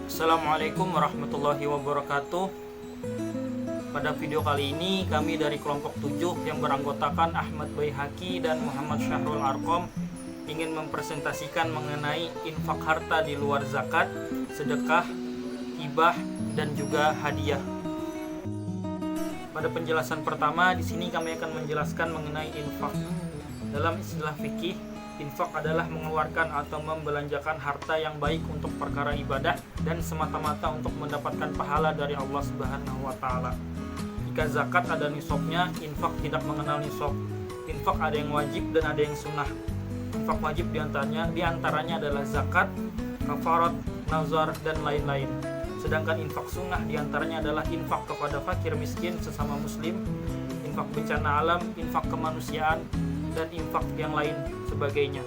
Assalamualaikum warahmatullahi wabarakatuh. Pada video kali ini kami dari kelompok 7 yang beranggotakan Ahmad Baihaqi dan Muhammad Syahrul Arqam ingin mempresentasikan mengenai infak harta di luar zakat, sedekah, hibah, dan juga hadiah. Pada penjelasan pertama di sini kami akan menjelaskan mengenai infak. Dalam istilah fikih, infak adalah mengeluarkan atau membelanjakan harta yang baik untuk perkara ibadah dan semata-mata untuk mendapatkan pahala dari Allah Subhanahu wa taala. Jika zakat ada nisabnya, infak tidak mengenal nisab. Infak ada yang wajib dan ada yang sunnah. Infak wajib diantaranya adalah zakat, kafarat, nazar, dan lain-lain. Sedangkan infak sunnah diantaranya adalah infak kepada fakir miskin sesama muslim, infak bencana alam, infak kemanusiaan, dan infak yang lain sebagainya.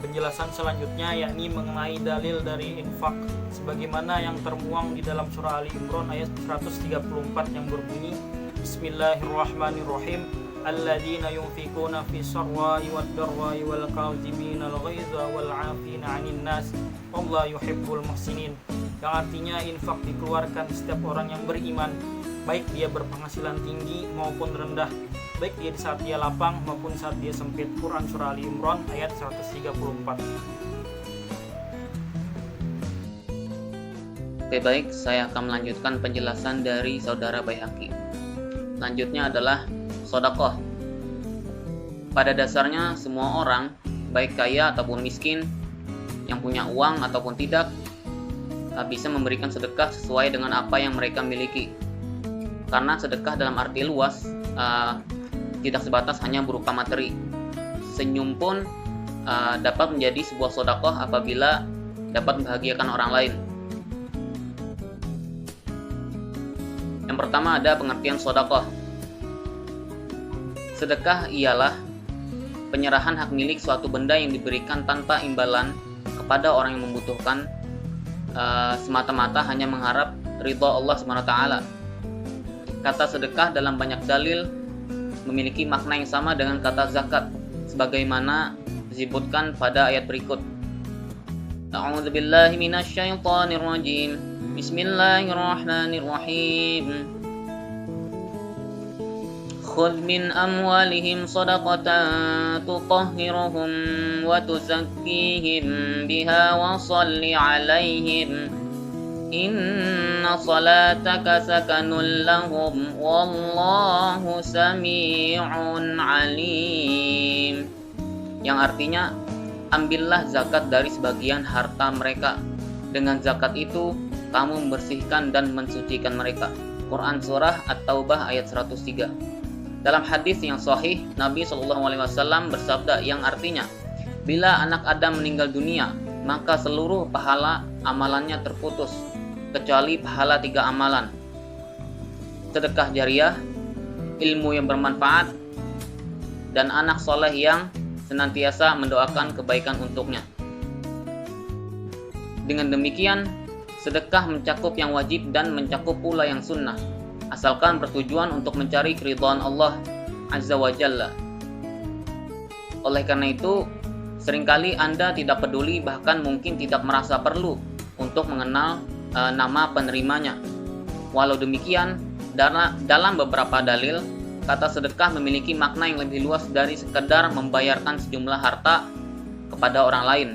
Penjelasan selanjutnya yakni mengenai dalil dari infak sebagaimana yang termuang di dalam surah Ali Imran ayat 134 yang berbunyi Bismillahirrahmanirrahim alladzina yunfikuna fi sarwa'i wad darwa'i wal kazimina al ghaiza wal 'afina 'anil nas wallahu yuhibbul muhsinin, yang artinya infak dikeluarkan setiap orang yang beriman, baik dia berpenghasilan tinggi maupun rendah, baik dia di saat dia lapang maupun saat dia sempit. Quran Surah Ali Imran ayat 134. Oke, baik, saya akan melanjutkan penjelasan dari saudara Baihaqi. Selanjutnya adalah sedekah. Pada dasarnya semua orang, baik kaya ataupun miskin, yang punya uang ataupun tidak, bisa memberikan sedekah sesuai dengan apa yang mereka miliki. Karena sedekah dalam arti luas tidak sebatas hanya berupa materi. Senyum pun dapat menjadi sebuah sedekah apabila dapat membahagiakan orang lain. Yang pertama ada pengertian sedekah. Sedekah ialah penyerahan hak milik suatu benda yang diberikan tanpa imbalan kepada orang yang membutuhkan, semata-mata hanya mengharap ridha Allah SWT. Kata sedekah dalam banyak dalil memiliki makna yang sama dengan kata zakat, sebagaimana disebutkan pada ayat berikut. A'udzubillahi minasyaitonirrajim. Bismillahirrahmanirrahim. Khudh min amwalihim shadaqatan tutahhiruhum wa tuzakkihim biha wa shalli 'alaihim. Inna salataka sakanun lahum wallahu sami'un alim. Yang artinya, ambillah zakat dari sebagian harta mereka. Dengan zakat itu kamu membersihkan dan mensucikan mereka. Quran Surah At-Taubah ayat 103. Dalam hadis yang sahih, Nabi SAW bersabda yang artinya, bila anak Adam meninggal dunia, maka seluruh pahala amalannya terputus, kecuali pahala 3 amalan: sedekah jariah, ilmu yang bermanfaat, dan anak soleh yang senantiasa mendoakan kebaikan untuknya. Dengan demikian, sedekah mencakup yang wajib dan mencakup pula yang sunnah, asalkan bertujuan untuk mencari keridhaan Allah Azza wa Jalla. Oleh karena itu, seringkali Anda tidak peduli, bahkan mungkin tidak merasa perlu untuk mengenal nama penerimanya. Walau demikian, dalam beberapa dalil, kata sedekah memiliki makna yang lebih luas dari sekedar membayarkan sejumlah harta kepada orang lain.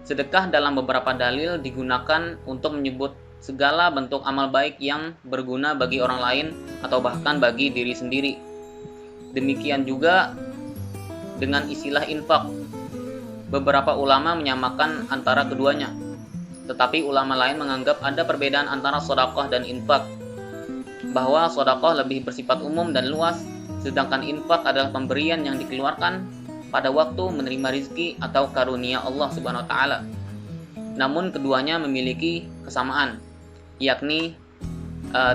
Sedekah dalam beberapa dalil digunakan untuk menyebut segala bentuk amal baik yang berguna bagi orang lain atau bahkan bagi diri sendiri. Demikian juga dengan istilah infak. Beberapa ulama menyamakan antara keduanya, tetapi ulama lain menganggap ada perbedaan antara sedekah dan infak, bahwa sedekah lebih bersifat umum dan luas, sedangkan infak adalah pemberian yang dikeluarkan pada waktu menerima rizki atau karunia Allah Subhanahu wa taala. Namun keduanya memiliki kesamaan, yakni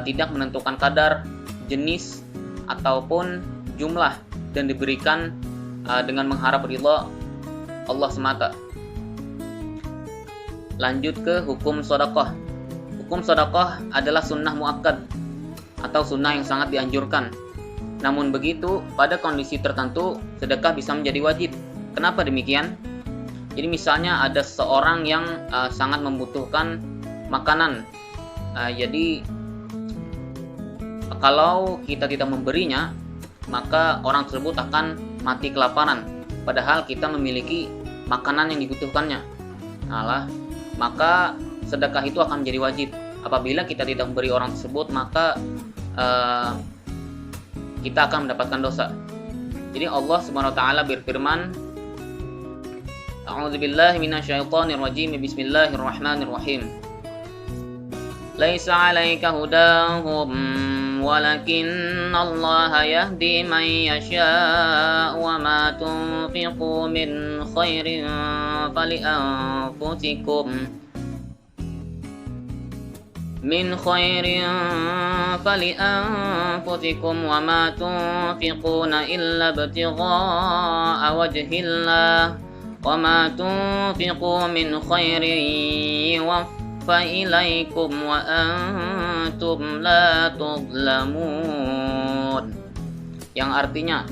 tidak menentukan kadar, jenis, ataupun jumlah, dan diberikan dengan mengharap ridha Allah semata. Lanjut ke hukum sedekah. Hukum sedekah adalah sunnah muakkad atau sunnah yang sangat dianjurkan. Namun begitu, pada kondisi tertentu sedekah bisa menjadi wajib. Kenapa demikian? Jadi misalnya ada seorang yang sangat membutuhkan makanan. Jadi kalau kita tidak memberinya, maka orang tersebut akan mati kelaparan. Padahal kita memiliki makanan yang dibutuhkannya. Maka sedekah itu akan menjadi wajib. Apabila kita tidak memberi orang tersebut, maka kita akan mendapatkan dosa. Jadi Allah Subhanahu wa taala berfirman, A'udzubillahi minasyaitonirrajim. Bismillahirrahmanirrahim. Laisa 'alaika hudahum walakinallaha yahdi man yasha' wa ma tunfiqu min khairin فلأنفسكم وما تنفقون إلا ابتغاء وجه الله وما تنفقوا من خير يوفى إليكم وأنتم لا تظلمون, yang artinya,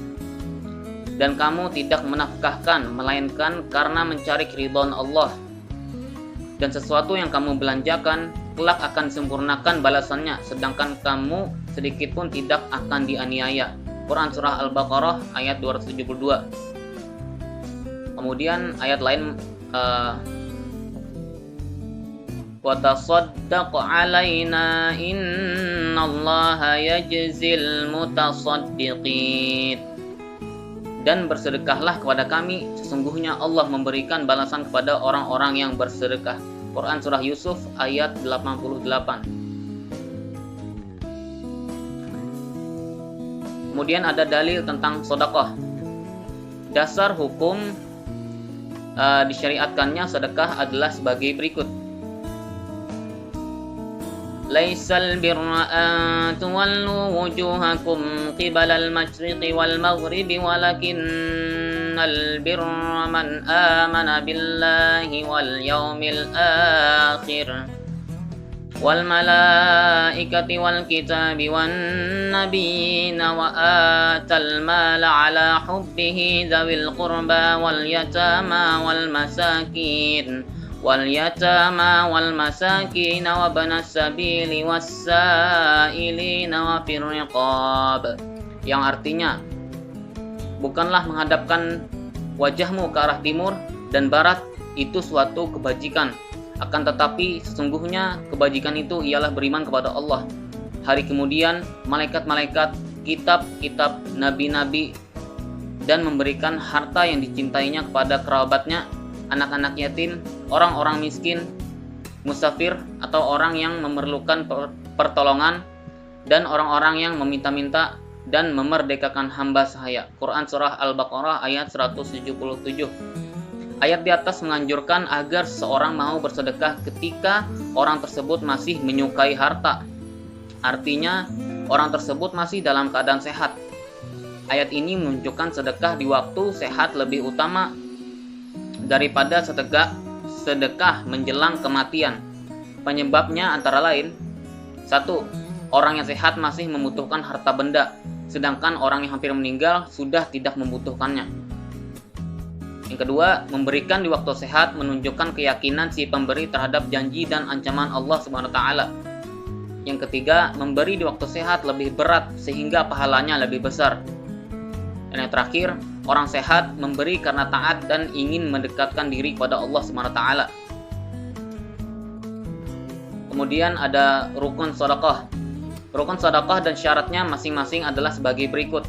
dan kamu tidak menafkahkan melainkan karena mencari keridhaan Allah, dan sesuatu yang kamu belanjakan kelak akan sempurnakan balasannya, sedangkan kamu sedikit pun tidak akan dianiaya. Quran Surah Al-Baqarah ayat 272. Kemudian ayat lain, wa tasaddaq alaina innallaha yajzil mutasaddiqin, dan bersedekahlah kepada kami, sesungguhnya Allah memberikan balasan kepada orang-orang yang bersedekah. Quran Surah Yusuf ayat 88. Kemudian ada dalil tentang sedekah. Dasar hukum disyariatkannya sedekah adalah sebagai berikut. Laisal birra an tuwallu wujuhakum qibalal masyriqi wal maghribi walakinnal birra man amana billahi wal yawmil akhir wal malaikati wal kitabi wan nabiyina wa atal mala ala hubbihi dzawil qurba wal yatama wal masakin wal masakin wa banas sabili was-sa'ilina wa fir riqab, yang artinya, bukanlah menghadapkan wajahmu ke arah timur dan barat itu suatu kebajikan, akan tetapi sesungguhnya kebajikan itu ialah beriman kepada Allah, hari kemudian, malaikat-malaikat, kitab-kitab, nabi-nabi, dan memberikan harta yang dicintainya kepada kerabatnya, anak-anak yatim, orang-orang miskin, musafir atau orang yang memerlukan pertolongan, dan orang-orang yang meminta-minta dan memerdekakan hamba sahaya. Quran Surah Al-Baqarah ayat 177. Ayat di atas menganjurkan agar seorang mau bersedekah ketika orang tersebut masih menyukai harta. Artinya, orang tersebut masih dalam keadaan sehat. Ayat ini menunjukkan sedekah di waktu sehat lebih utama daripada sedekah menjelang kematian. Penyebabnya antara lain: 1. Orang yang sehat masih membutuhkan harta benda, sedangkan orang yang hampir meninggal sudah tidak membutuhkannya. Yang kedua, memberikan di waktu sehat menunjukkan keyakinan si pemberi terhadap janji dan ancaman Allah Subhanahu wa taala. Yang ketiga, memberi di waktu sehat lebih berat sehingga pahalanya lebih besar. Dan yang terakhir, orang sehat memberi karena taat dan ingin mendekatkan diri kepada Allah Subhanahu wa taala. Kemudian ada rukun sedekah. Rukun sedekah dan syaratnya masing-masing adalah sebagai berikut.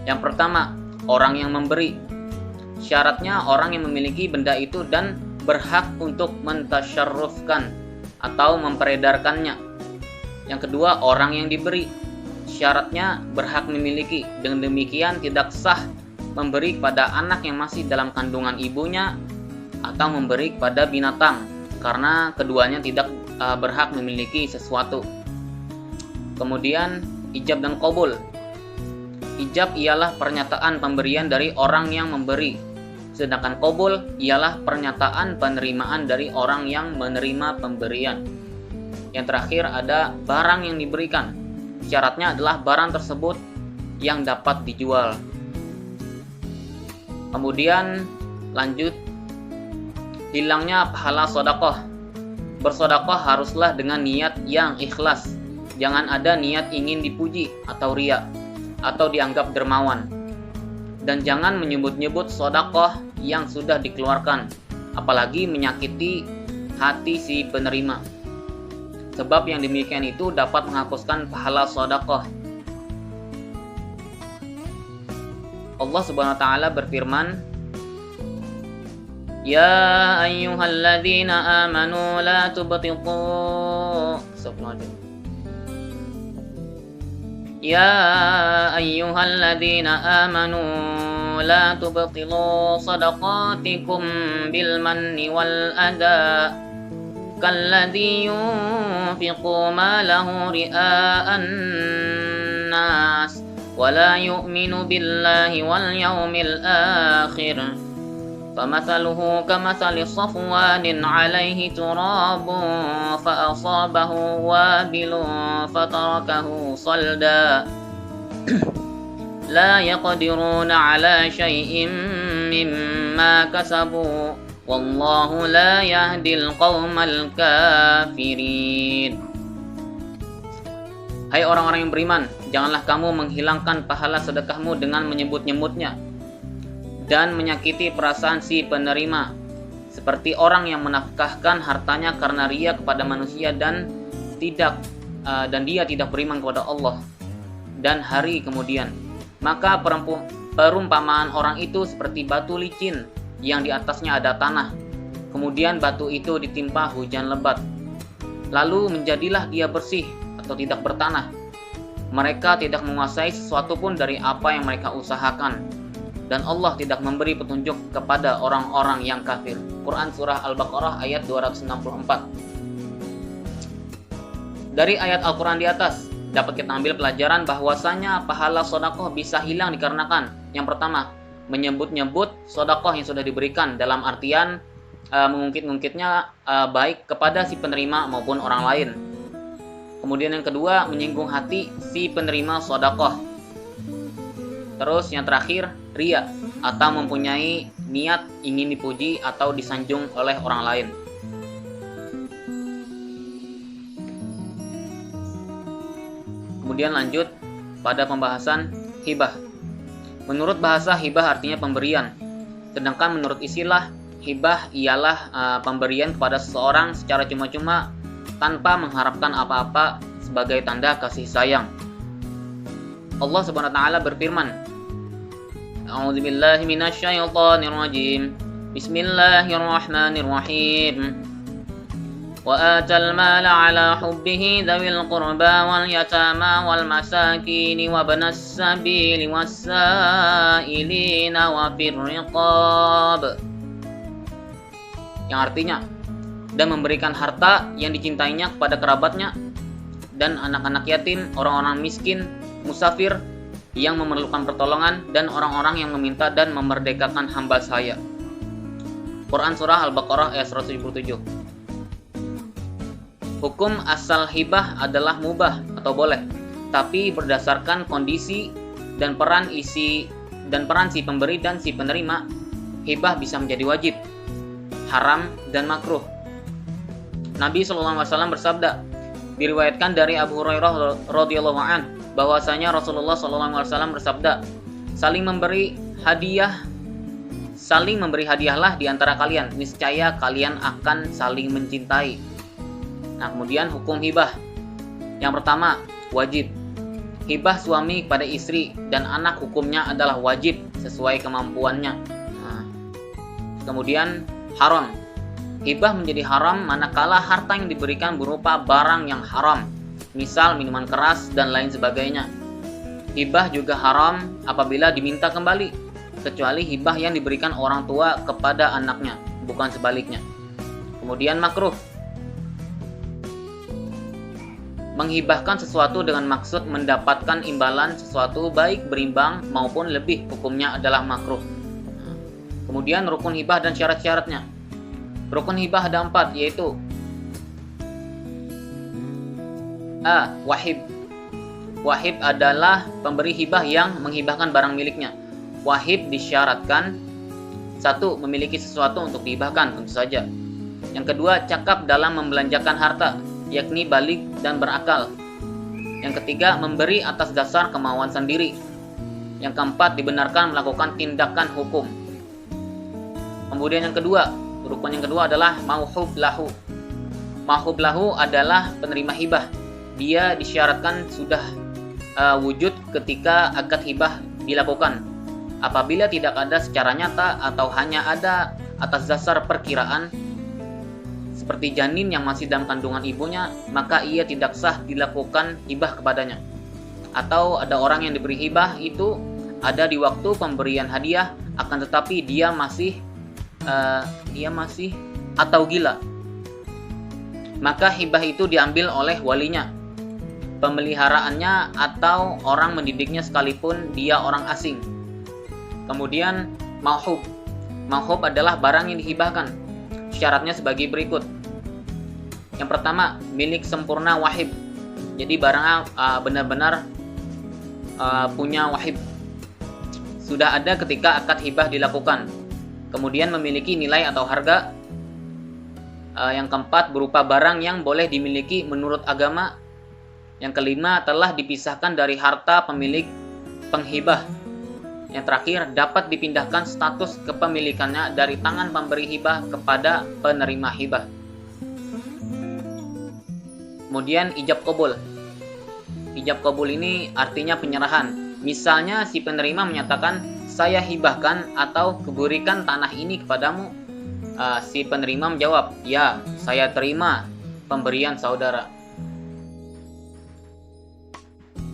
Yang pertama, orang yang memberi. Syaratnya orang yang memiliki benda itu dan berhak untuk mentasyarrufkan atau memperedarkannya. Yang kedua, orang yang diberi. Syaratnya berhak memiliki. Dengan demikian tidak sah memberi kepada anak yang masih dalam kandungan ibunya atau memberi kepada binatang, karena keduanya tidak berhak memiliki sesuatu. Kemudian ijab dan qabul. Ijab ialah pernyataan pemberian dari orang yang memberi, sedangkan qabul ialah pernyataan penerimaan dari orang yang menerima pemberian. Yang terakhir ada barang yang diberikan. Syaratnya adalah barang tersebut yang dapat dijual. Kemudian lanjut hilangnya pahala sodakoh. Bersodakoh haruslah dengan niat yang ikhlas. Jangan ada niat ingin dipuji atau ria atau dianggap dermawan. Dan jangan menyebut-nyebut sodakoh yang sudah dikeluarkan, apalagi menyakiti hati si penerima. Sebab yang demikian itu dapat menghapuskan pahala sodakoh. Allah Subhanahu wa taala berfirman, Ya ayyuhalladzina amanu la tubtiqu Ya ayyuhalladzina amanu la tubtilu sadaqatikum bil manni wal adha kalladzi yunfiqu malahu ria'an nas wa la yu'minu billahi wal yawmil akhir فمثله كمثل صفوان عليه تراب فأصابه وابل فتركه صلدا لا يقدرون على شيء مما كسبوا والله لا يهدي القوم الكافرين. Hai orang-orang yang beriman, janganlah kamu menghilangkan pahala sedekahmu dengan menyebut-nyebutnya dan menyakiti perasaan si penerima, seperti orang yang menafkahkan hartanya karena ria kepada manusia dan dia tidak beriman kepada Allah dan hari kemudian. Maka perumpamaan orang itu seperti batu licin yang di atasnya ada tanah. Kemudian batu itu ditimpa hujan lebat, lalu menjadilah dia bersih atau tidak bertanah. Mereka tidak menguasai sesuatu pun dari apa yang mereka usahakan, dan Allah tidak memberi petunjuk kepada orang-orang yang kafir. Quran Surah Al-Baqarah ayat 264. Dari ayat Al-Quran di atas dapat kita ambil pelajaran bahwasanya pahala sodakoh bisa hilang dikarenakan yang pertama, menyebut-nyebut sodakoh yang sudah diberikan, dalam artian mengungkit-ungkitnya baik kepada si penerima maupun orang lain. Kemudian yang kedua, menyinggung hati si penerima sodakoh. Terus yang terakhir, ria atau mempunyai niat ingin dipuji atau disanjung oleh orang lain. Kemudian lanjut pada pembahasan hibah. Menurut bahasa, hibah artinya pemberian. Sedangkan menurut istilah, hibah ialah pemberian kepada seseorang secara cuma-cuma tanpa mengharapkan apa-apa sebagai tanda kasih sayang. Allah Subhanahu wa taala berfirman, A'udzubillahi minasyaitonirrajim. Bismillahirrahmanirrahim. Wa atal mala 'ala hubbihi dzawil qurba wal yatama wal masakin wa ibnas sabili was-sa'ilina wa fir riqab. Yang artinya, dan memberikan harta yang dicintainya kepada kerabatnya dan anak-anak yatim, orang-orang miskin, musafir yang memerlukan pertolongan, dan orang-orang yang meminta dan memerdekakan hamba saya. Quran Surah Al-Baqarah ayat 177. Hukum asal hibah adalah mubah atau boleh, tapi berdasarkan kondisi dan peran si pemberi dan si penerima, hibah bisa menjadi wajib, haram, dan makruh. Nabi SAW bersabda, diriwayatkan dari Abu Hurairah radhiyallahu an, bahwasanya Rasulullah SAW bersabda, saling memberi hadiahlah di antara kalian, niscaya kalian akan saling mencintai. Nah, kemudian hukum hibah. Yang pertama, wajib. Hibah suami kepada istri dan anak hukumnya adalah wajib sesuai kemampuannya. Nah, kemudian haram. Hibah menjadi haram manakala harta yang diberikan berupa barang yang haram, misal minuman keras dan lain sebagainya. Hibah juga haram apabila diminta kembali, kecuali hibah yang diberikan orang tua kepada anaknya, bukan sebaliknya. Kemudian makruh. Menghibahkan sesuatu dengan maksud mendapatkan imbalan sesuatu baik berimbang maupun lebih, hukumnya adalah makruh. Kemudian rukun hibah dan syarat-syaratnya. Rukun hibah ada 4, yaitu A. Wahib. Wahib adalah pemberi hibah yang menghibahkan barang miliknya. Wahib disyaratkan Satu, memiliki sesuatu untuk dihibahkan, tentu saja. Yang kedua, cakap dalam membelanjakan harta, yakni baligh dan berakal. Yang ketiga, memberi atas dasar kemauan sendiri. Yang keempat, dibenarkan melakukan tindakan hukum. Kemudian yang kedua, rukun yang kedua adalah mauhub lahu. Mauhub lahu adalah penerima hibah. Dia disyaratkan sudah wujud ketika akad hibah dilakukan. Apabila tidak ada secara nyata atau hanya ada atas dasar perkiraan, seperti janin yang masih dalam kandungan ibunya, maka ia tidak sah dilakukan hibah kepadanya. Atau ada orang yang diberi hibah itu ada di waktu pemberian hadiah, akan tetapi dia masih atau gila, maka hibah itu diambil oleh walinya, pemeliharaannya atau orang mendidiknya sekalipun dia orang asing. Kemudian mauhub. Mauhub adalah barang yang dihibahkan. Syaratnya sebagai berikut. Yang pertama, milik sempurna wahib. Jadi barangnya benar-benar punya wahib. Sudah ada ketika akad hibah dilakukan. Kemudian memiliki nilai atau harga. Yang keempat, berupa barang yang boleh dimiliki menurut agama. Yang kelima, telah dipisahkan dari harta pemilik penghibah. Yang terakhir, dapat dipindahkan status kepemilikannya dari tangan pemberi hibah kepada penerima hibah. Kemudian ijab qabul. Ijab qabul ini artinya penyerahan. Misalnya si penerima menyatakan, saya hibahkan atau kuberikan tanah ini kepadamu. Si penerima menjawab, ya, saya terima pemberian saudara.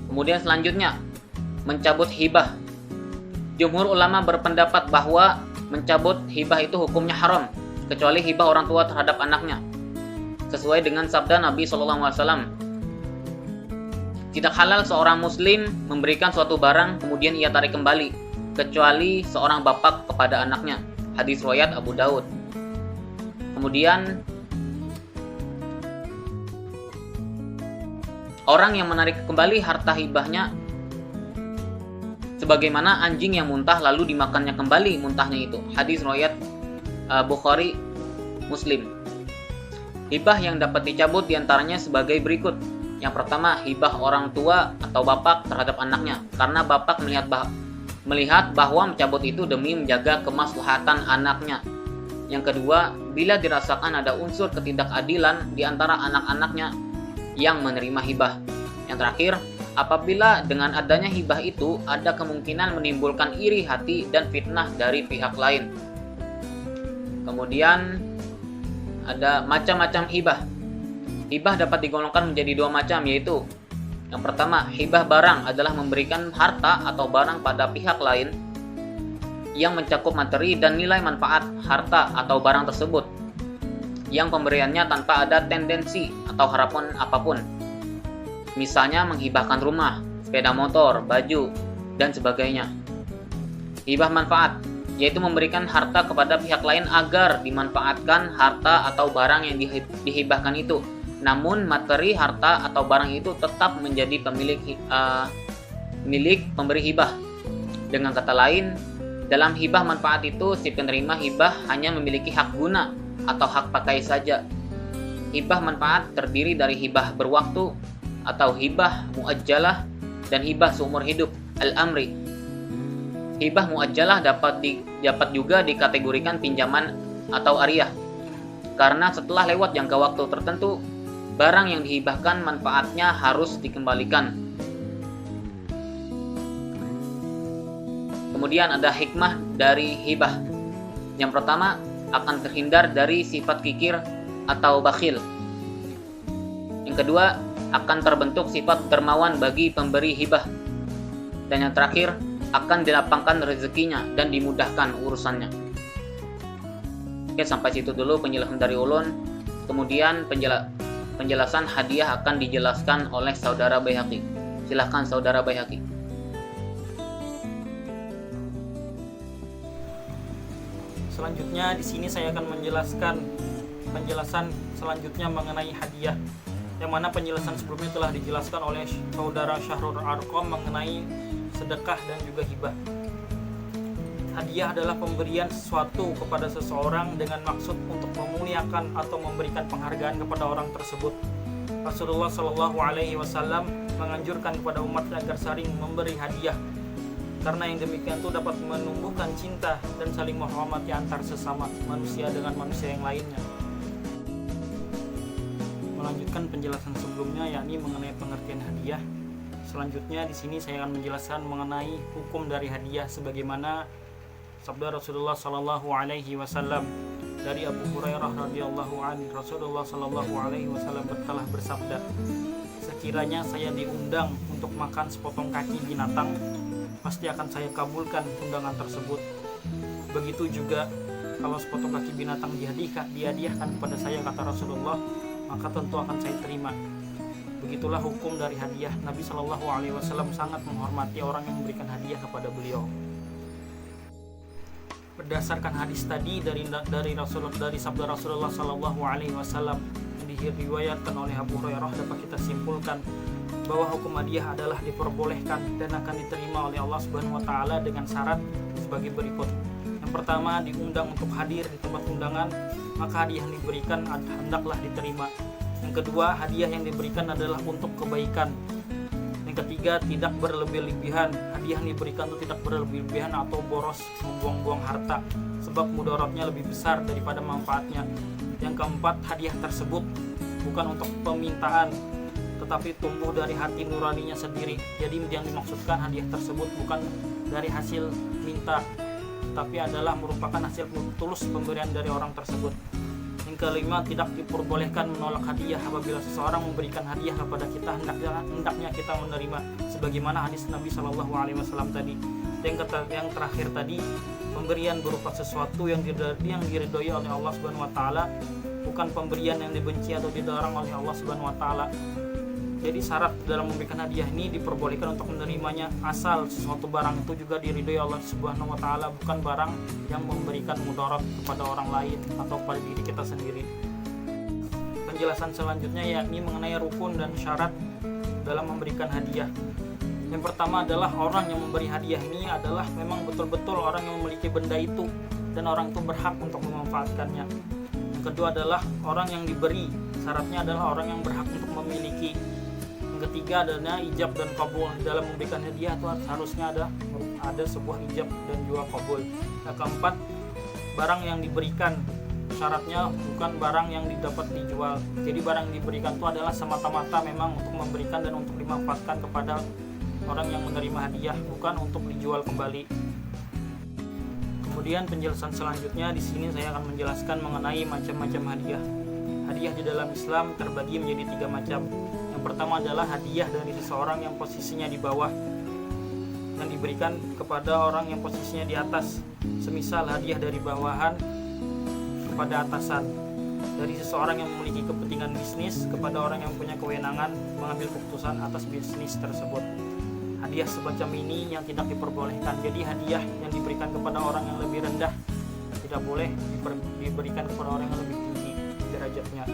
Kemudian selanjutnya, mencabut hibah. Jumhur ulama berpendapat bahwa mencabut hibah itu hukumnya haram, kecuali hibah orang tua terhadap anaknya. Sesuai dengan sabda Nabi SAW, tidak halal seorang muslim memberikan suatu barang kemudian ia tarik kembali, kecuali seorang bapak kepada anaknya. Hadis riwayat Abu Daud. Kemudian orang yang menarik kembali harta hibahnya sebagaimana anjing yang muntah lalu dimakannya kembali muntahnya itu. Hadis riwayat Bukhari, Muslim. Hibah yang dapat dicabut diantaranya sebagai berikut. Yang pertama, hibah orang tua atau bapak terhadap anaknya, karena bapak melihat bahwa mencabut itu demi menjaga kemaslahatan anaknya. Yang kedua, bila dirasakan ada unsur ketidakadilan di antara anak-anaknya yang menerima hibah. Yang terakhir, apabila dengan adanya hibah itu ada kemungkinan menimbulkan iri hati dan fitnah dari pihak lain. Kemudian ada macam-macam hibah. Hibah dapat digolongkan menjadi dua macam, yaitu yang pertama, hibah barang adalah memberikan harta atau barang pada pihak lain yang mencakup materi dan nilai manfaat harta atau barang tersebut, yang pemberiannya tanpa ada tendensi atau harapan apapun. Misalnya menghibahkan rumah, sepeda motor, baju, dan sebagainya. Hibah manfaat, yaitu memberikan harta kepada pihak lain agar dimanfaatkan harta atau barang yang dihibahkan itu. Namun materi harta atau barang itu tetap menjadi milik pemberi hibah. Dengan kata lain, dalam hibah manfaat itu si penerima hibah hanya memiliki hak guna atau hak pakai saja. Hibah manfaat terdiri dari hibah berwaktu atau hibah muajjalah dan hibah seumur hidup al-amri. Hibah muajjalah dapat juga dikategorikan pinjaman atau ariyah, karena setelah lewat jangka waktu tertentu, barang yang dihibahkan manfaatnya harus dikembalikan. Kemudian ada hikmah dari hibah. Yang pertama, akan terhindar dari sifat kikir atau bakhil. Yang kedua, akan terbentuk sifat dermawan bagi pemberi hibah. Dan yang terakhir, akan dilapangkan rezekinya dan dimudahkan urusannya. Oke, sampai situ dulu penjelasan dari ulun. Kemudian penjelasan hadiah akan dijelaskan oleh saudara Baihaqi. Silahkan saudara Baihaqi. Selanjutnya di sini saya akan menjelaskan penjelasan selanjutnya mengenai hadiah, yang mana penjelasan sebelumnya telah dijelaskan oleh saudara Syahrul Arqam mengenai sedekah dan juga hibah. Hadiah adalah pemberian sesuatu kepada seseorang dengan maksud untuk memuliakan atau memberikan penghargaan kepada orang tersebut. Rasulullah Shallallahu Alaihi Wasallam menganjurkan kepada umat agar saling memberi hadiah, karena yang demikian itu dapat menumbuhkan cinta dan saling menghormati antar sesama manusia dengan manusia yang lainnya. Melanjutkan penjelasan sebelumnya, yakni mengenai pengertian hadiah. Selanjutnya di sini saya akan menjelaskan mengenai hukum dari hadiah sebagaimana sabda Rasulullah Shallallahu Alaihi Wasallam dari Abu Hurairah radhiyallahu anhu. Rasulullah Shallallahu Alaihi Wasallam telah bersabda, sekiranya saya diundang untuk makan sepotong kaki binatang, pasti akan saya kabulkan undangan tersebut. Begitu juga kalau sepotong kaki binatang dihadiahkan kepada saya, kata Rasulullah, maka tentu akan saya terima. Begitulah hukum dari hadiah. Nabi Shallallahu Alaihi Wasallam sangat menghormati orang yang memberikan hadiah kepada beliau. Berdasarkan hadis tadi dari sabda Rasulullah Shallallahu Alaihi Wasallam yang diriwayatkan oleh Abu Hurairah, dapat kita simpulkan bahwa hukum hadiah adalah diperbolehkan dan akan diterima oleh Allah Subhanahu Wa Taala dengan syarat sebagai berikut. Yang pertama, diundang untuk hadir di tempat undangan, maka hadiah yang diberikan hendaklah diterima. Yang kedua, hadiah yang diberikan adalah untuk kebaikan. Yang ketiga, tidak berlebih-lebihan. Hadiah yang diberikan itu tidak berlebih-lebihan atau boros, membuang-buang harta, sebab mudaratnya lebih besar daripada manfaatnya. Yang keempat, hadiah tersebut bukan untuk permintaan, tetapi tumbuh dari hati nuraninya sendiri. Jadi yang dimaksudkan hadiah tersebut bukan dari hasil minta, tapi adalah merupakan hasil tulus pemberian dari orang tersebut. Yang kelima, tidak diperbolehkan menolak hadiah. Apabila seseorang memberikan hadiah kepada kita, hendaknya kita menerima, sebagaimana hadis Nabi Shallallahu Alaihi Wasallam tadi. Yang terakhir tadi, pemberian berupa sesuatu yang diridhoi oleh Allah Subhanahu Wa Taala, bukan pemberian yang dibenci atau dilarang oleh Allah Subhanahu Wa Taala. Jadi syarat dalam memberikan hadiah ini diperbolehkan untuk menerimanya asal sesuatu barang itu juga diridhoi Allah Subhanahu Wa Taala, bukan barang yang memberikan mudarat kepada orang lain atau pada diri kita sendiri. Penjelasan selanjutnya yakni mengenai rukun dan syarat dalam memberikan hadiah. Yang pertama adalah orang yang memberi hadiah ini adalah memang betul-betul orang yang memiliki benda itu dan orang itu berhak untuk memanfaatkannya. Yang kedua adalah orang yang diberi, syaratnya adalah orang yang berhak untuk memiliki. Yang ketiga adalah ijab dan kabul. Dalam memberikan hadiah itu harusnya ada sebuah ijab dan juga kabul. Yang keempat, barang yang diberikan, syaratnya bukan barang yang dapat dijual. Jadi barang yang diberikan itu adalah semata-mata memang untuk memberikan dan untuk dimanfaatkan kepada orang yang menerima hadiah, bukan untuk dijual kembali. Kemudian penjelasan selanjutnya di sini saya akan menjelaskan mengenai macam-macam hadiah. Hadiah di dalam Islam terbagi menjadi 3 macam. Yang pertama adalah hadiah dari seseorang yang posisinya di bawah, yang diberikan kepada orang yang posisinya di atas. Semisal hadiah dari bawahan kepada atasan, dari seseorang yang memiliki kepentingan bisnis kepada orang yang punya kewenangan mengambil keputusan atas bisnis tersebut. Hadiah semacam ini yang tidak diperbolehkan. Jadi hadiah yang diberikan kepada orang yang lebih rendah tidak boleh diberikan kepada orang yang lebih tinggi derajatnya.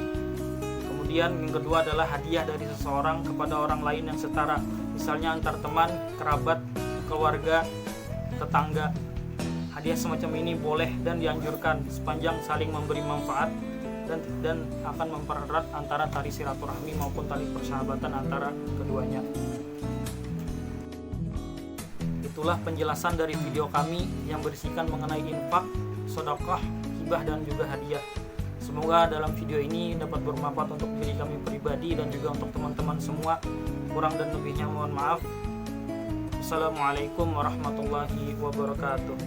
Kemudian yang kedua adalah hadiah dari seseorang kepada orang lain yang setara, misalnya antar teman, kerabat, keluarga, tetangga. Hadiah semacam ini boleh dan dianjurkan sepanjang saling memberi manfaat dan akan mempererat antara tali silaturahmi maupun tali persahabatan antara keduanya. Itulah penjelasan dari video kami yang berisikan mengenai infak, sedekah, hibah dan juga hadiah. Semoga dalam video ini dapat bermanfaat untuk diri kami pribadi dan juga untuk teman-teman semua. Kurang dan lebihnya mohon maaf. Assalamualaikum warahmatullahi wabarakatuh.